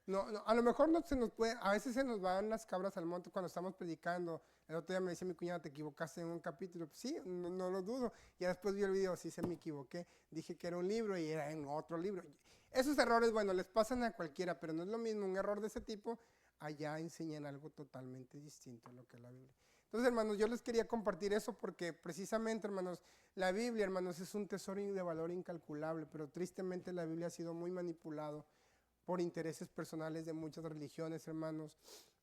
No, a lo mejor no se nos puede, a veces se nos van las cabras al monte cuando estamos predicando. El otro día me decía mi cuñada, te equivocaste en un capítulo. Pues sí, no lo dudo. Y después vi el video, sí me equivoqué. Dije que era un libro y era en otro libro. Esos errores, bueno, les pasan a cualquiera, pero no es lo mismo un error de ese tipo. Allá enseñan algo totalmente distinto a lo que es la Biblia. Entonces, hermanos, yo les quería compartir eso porque precisamente, hermanos, la Biblia, hermanos, es un tesoro de valor incalculable, pero tristemente la Biblia ha sido muy manipulado por intereses personales de muchas religiones, hermanos.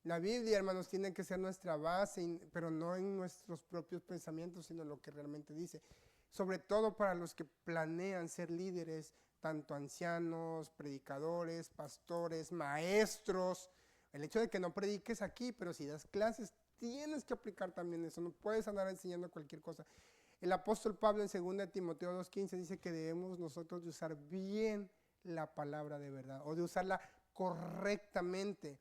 La Biblia, hermanos, tiene que ser nuestra base, pero no en nuestros propios pensamientos, sino lo que realmente dice. Sobre todo para los que planean ser líderes, tanto ancianos, predicadores, pastores, maestros. El hecho de que no prediques aquí, pero si das clases, tienes que aplicar también eso. No puedes andar enseñando cualquier cosa. El apóstol Pablo en 2 Timoteo 2:15 dice que debemos nosotros de usar bien la palabra de verdad, o de usarla correctamente.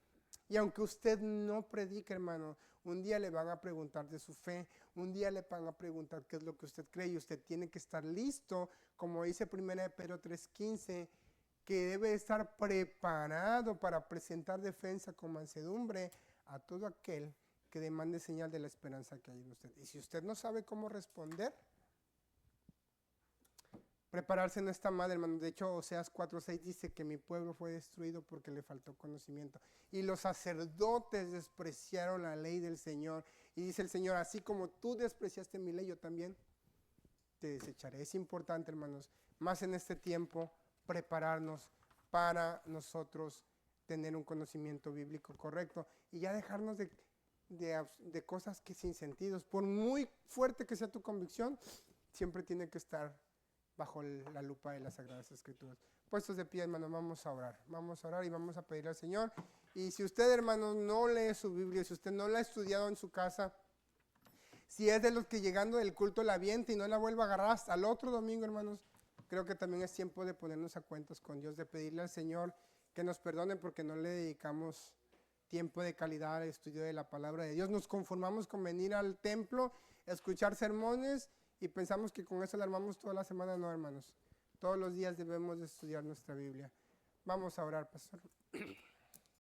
Y aunque usted no predique, hermano, un día le van a preguntar de su fe, un día le van a preguntar qué es lo que usted cree, y usted tiene que estar listo, como dice 1 Pedro 3:15, que debe estar preparado para presentar defensa con mansedumbre a todo aquel que demande señal de la esperanza que hay en usted. Y si usted no sabe cómo responder, prepararse no está mal, hermano. De hecho, Oseas 4:6 dice que mi pueblo fue destruido porque le faltó conocimiento. Y los sacerdotes despreciaron la ley del Señor. Y dice el Señor, así como tú despreciaste mi ley, yo también te desecharé. Es importante, hermanos, más en este tiempo, prepararnos para nosotros tener un conocimiento bíblico correcto y ya dejarnos de cosas que sin sentidos. Por muy fuerte que sea tu convicción, siempre tiene que estar bajo la lupa de las Sagradas Escrituras. Puestos de pie, hermano, vamos a orar. Vamos a orar y vamos a pedir al Señor. Y si usted, hermano, no lee su Biblia, si usted no la ha estudiado en su casa, si es de los que llegando del culto la avienta y no la vuelve a agarrar hasta el otro domingo, hermanos, creo que también es tiempo de ponernos a cuentas con Dios, de pedirle al Señor que nos perdone porque no le dedicamos tiempo de calidad al estudio de la palabra de Dios. Nos conformamos con venir al templo, escuchar sermones y pensamos que con eso le armamos toda la semana. No, hermanos. Todos los días debemos de estudiar nuestra Biblia. Vamos a orar, pastor.